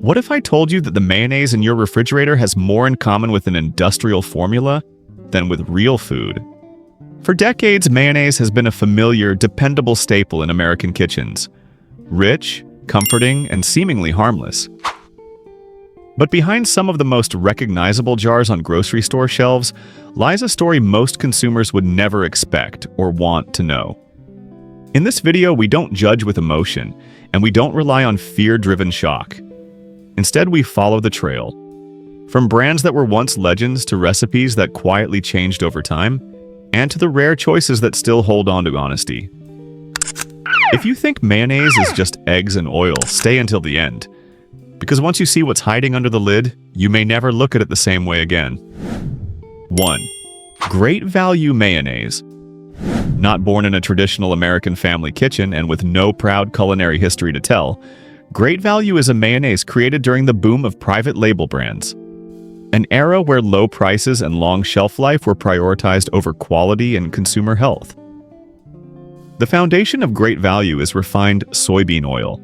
What if I told you that the mayonnaise in your refrigerator has more in common with an industrial formula than with real food? For decades, mayonnaise has been a familiar, dependable staple in American kitchens. Rich, comforting, and seemingly harmless. But behind some of the most recognizable jars on grocery store shelves lies a story most consumers would never expect or want to know. In this video, we don't judge with emotion, and we don't rely on fear-driven shock. Instead, we follow the trail. From brands that were once legends to recipes that quietly changed over time, and to the rare choices that still hold on to honesty. If you think mayonnaise is just eggs and oil, stay until the end. Because once you see what's hiding under the lid, you may never look at it the same way again. 1. Great value mayonnaise. Not born in a traditional American family kitchen and with no proud culinary history to tell, Great Value is a mayonnaise created during the boom of private label brands. An era where low prices and long shelf life were prioritized over quality and consumer health. The foundation of Great Value is refined soybean oil,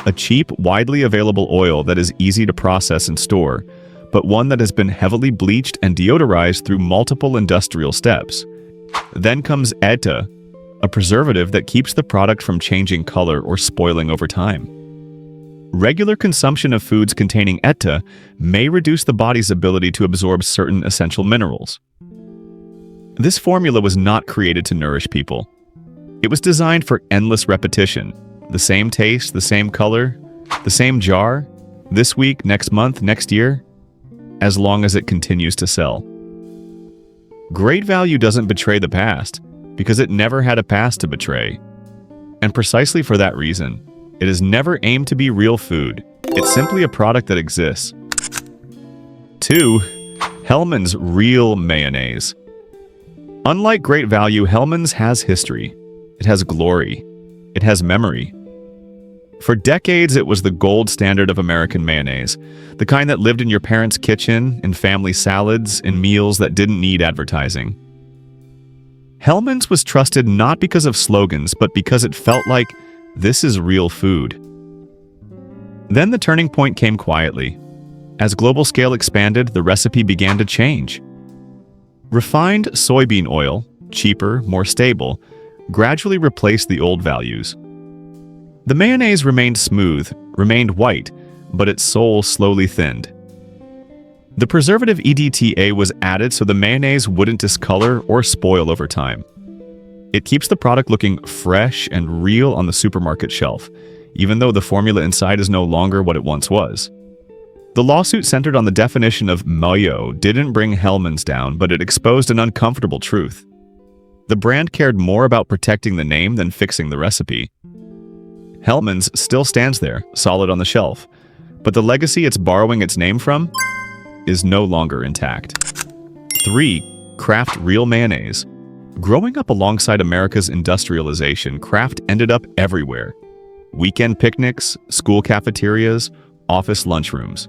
a cheap, widely available oil that is easy to process and store, but one that has been heavily bleached and deodorized through multiple industrial steps. Then comes ETA, a preservative that keeps the product from changing color or spoiling over time. Regular consumption of foods containing ETA may reduce the body's ability to absorb certain essential minerals. This formula was not created to nourish people. It was designed for endless repetition. The same taste, the same color, the same jar, this week, next month, next year, as long as it continues to sell. Great Value doesn't betray the past, because it never had a past to betray. And precisely for that reason, it has never aimed to be real food. It's simply a product that exists. 2. Hellmann's Real Mayonnaise. Unlike Great Value, Hellmann's has history. It has glory. It has memory. For decades, it was the gold standard of American mayonnaise, the kind that lived in your parents' kitchen, in family salads, in meals that didn't need advertising. Hellmann's was trusted not because of slogans, but because it felt like, this is real food. Then the turning point came quietly. As global scale expanded, the recipe began to change. Refined soybean oil, cheaper, more stable, gradually replaced the old values. The mayonnaise remained smooth, remained white, but its soul slowly thinned. The preservative EDTA was added so the mayonnaise wouldn't discolor or spoil over time. It keeps the product looking fresh and real on the supermarket shelf, even though the formula inside is no longer what it once was. The lawsuit centered on the definition of mayo didn't bring Hellmann's down, but it exposed an uncomfortable truth. The brand cared more about protecting the name than fixing the recipe. Hellmann's still stands there, solid on the shelf, but the legacy it's borrowing its name from is no longer intact. 3. Kraft Real Mayonnaise. Growing up alongside America's industrialization, Kraft ended up everywhere. Weekend picnics, school cafeterias, office lunchrooms.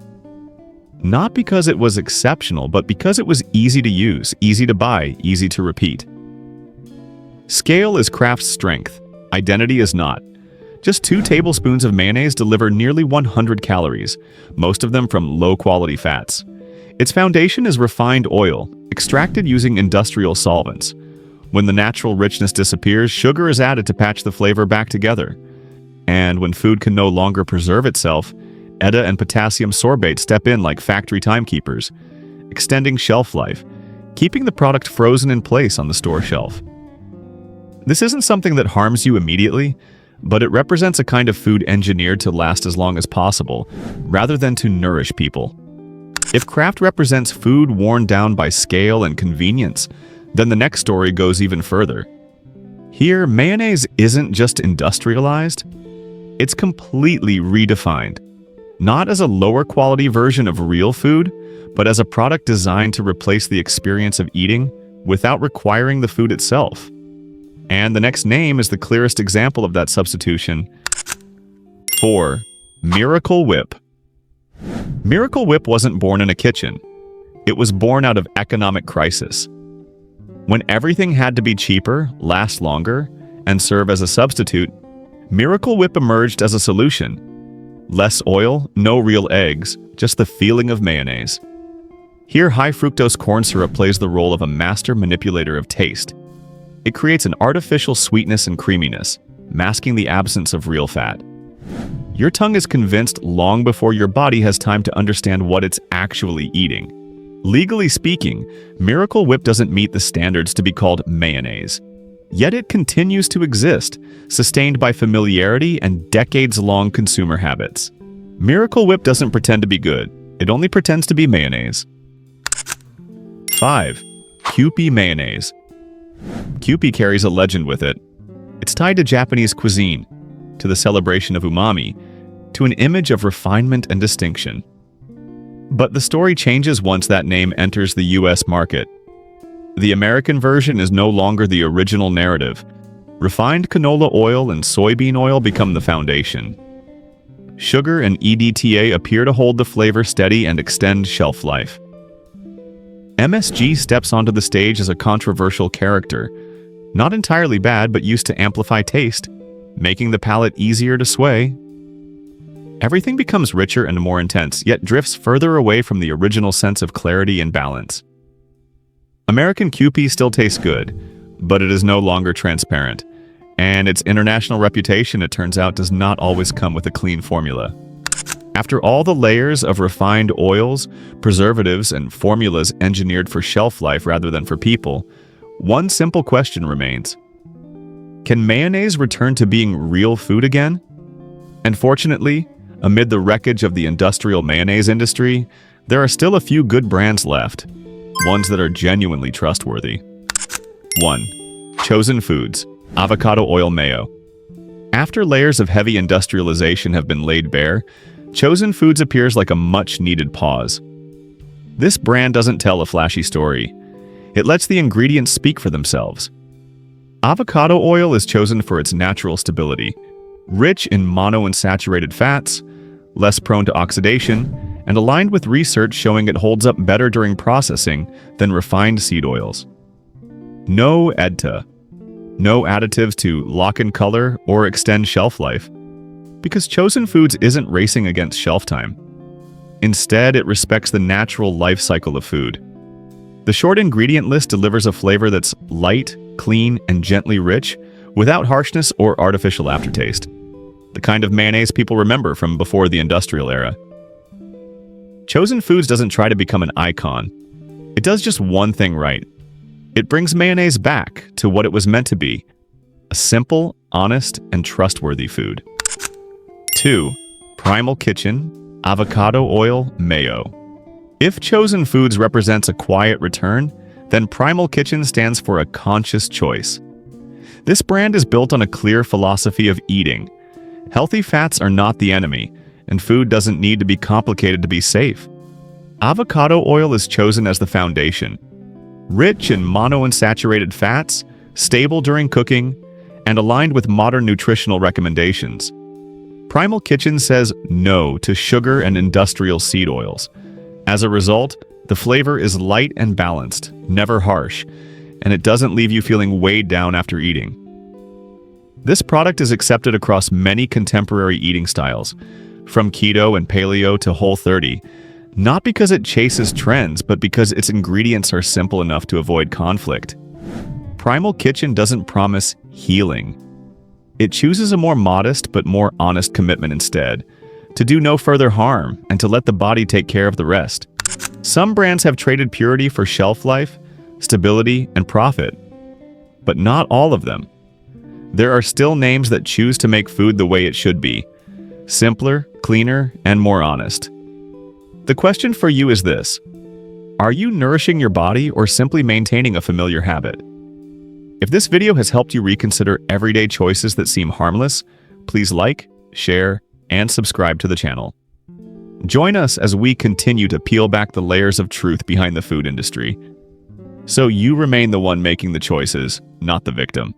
Not because it was exceptional, but because it was easy to use, easy to buy, easy to repeat. Scale is Kraft's strength. Identity is not. Just 2 tablespoons of mayonnaise deliver nearly 100 calories, most of them from low-quality fats. Its foundation is refined oil, extracted using industrial solvents. When the natural richness disappears, sugar is added to patch the flavor back together. And when food can no longer preserve itself, ETA and potassium sorbate step in like factory timekeepers, extending shelf life, keeping the product frozen in place on the store shelf. This isn't something that harms you immediately, but it represents a kind of food engineered to last as long as possible, rather than to nourish people. If Kraft represents food worn down by scale and convenience, then the next story goes even further. Here, mayonnaise isn't just industrialized, it's completely redefined. Not as a lower quality version of real food, but as a product designed to replace the experience of eating without requiring the food itself. And the next name is the clearest example of that substitution. 4. Miracle Whip. Miracle Whip wasn't born in a kitchen. It was born out of economic crisis. When everything had to be cheaper, last longer, and serve as a substitute, Miracle Whip emerged as a solution. Less oil, no real eggs, just the feeling of mayonnaise. Here, high-fructose corn syrup plays the role of a master manipulator of taste. It creates an artificial sweetness and creaminess, masking the absence of real fat. Your tongue is convinced long before your body has time to understand what it's actually eating. Legally speaking, Miracle Whip doesn't meet the standards to be called mayonnaise. Yet it continues to exist, sustained by familiarity and decades-long consumer habits. Miracle Whip doesn't pretend to be good, it only pretends to be mayonnaise. 5. Kewpie mayonnaise. Kewpie carries a legend with it. It's tied to Japanese cuisine, to the celebration of umami, to an image of refinement and distinction. But the story changes once that name enters the US market. The American version is no longer the original narrative. Refined canola oil and soybean oil become the foundation. Sugar and EDTA appear to hold the flavor steady and extend shelf life. MSG steps onto the stage as a controversial character, not entirely bad but used to amplify taste, making the palate easier to sway. Everything becomes richer and more intense, yet drifts further away from the original sense of clarity and balance. American Kewpie still tastes good, but it is no longer transparent, and its international reputation, it turns out, does not always come with a clean formula. After all the layers of refined oils, preservatives, and formulas engineered for shelf life rather than for people, one simple question remains. Can mayonnaise return to being real food again? And fortunately, amid the wreckage of the industrial mayonnaise industry, there are still a few good brands left. Ones that are genuinely trustworthy. 1. Chosen Foods Avocado Oil Mayo. After layers of heavy industrialization have been laid bare, Chosen Foods appears like a much-needed pause. This brand doesn't tell a flashy story. It lets the ingredients speak for themselves. Avocado oil is chosen for its natural stability, rich in monounsaturated fats, less prone to oxidation, and aligned with research showing it holds up better during processing than refined seed oils. No EDTA. No additives to lock in color or extend shelf life. Because Chosen Foods isn't racing against shelf time. Instead, it respects the natural life cycle of food. The short ingredient list delivers a flavor that's light, clean, and gently rich, without harshness or artificial aftertaste. The kind of mayonnaise people remember from before the industrial era. Chosen Foods doesn't try to become an icon. It does just one thing right. It brings mayonnaise back to what it was meant to be, a simple, honest, and trustworthy food. 2. Primal Kitchen Avocado Oil Mayo. If Chosen Foods represents a quiet return, then Primal Kitchen stands for a conscious choice. This brand is built on a clear philosophy of eating. Healthy fats are not the enemy, and food doesn't need to be complicated to be safe. Avocado oil is chosen as the foundation. Rich in monounsaturated fats, stable during cooking, and aligned with modern nutritional recommendations. Primal Kitchen says no to sugar and industrial seed oils. As a result, the flavor is light and balanced, never harsh, and it doesn't leave you feeling weighed down after eating. This product is accepted across many contemporary eating styles, from keto and paleo to Whole30, not because it chases trends, but because its ingredients are simple enough to avoid conflict. Primal Kitchen doesn't promise healing. It chooses a more modest but more honest commitment instead, to do no further harm and to let the body take care of the rest. Some brands have traded purity for shelf life, stability, and profit, but not all of them. There are still names that choose to make food the way it should be, simpler, cleaner, and more honest. The question for you is this: are you nourishing your body or simply maintaining a familiar habit? If this video has helped you reconsider everyday choices that seem harmless, please like, share, and subscribe to the channel. Join us as we continue to peel back the layers of truth behind the food industry, so you remain the one making the choices, not the victim.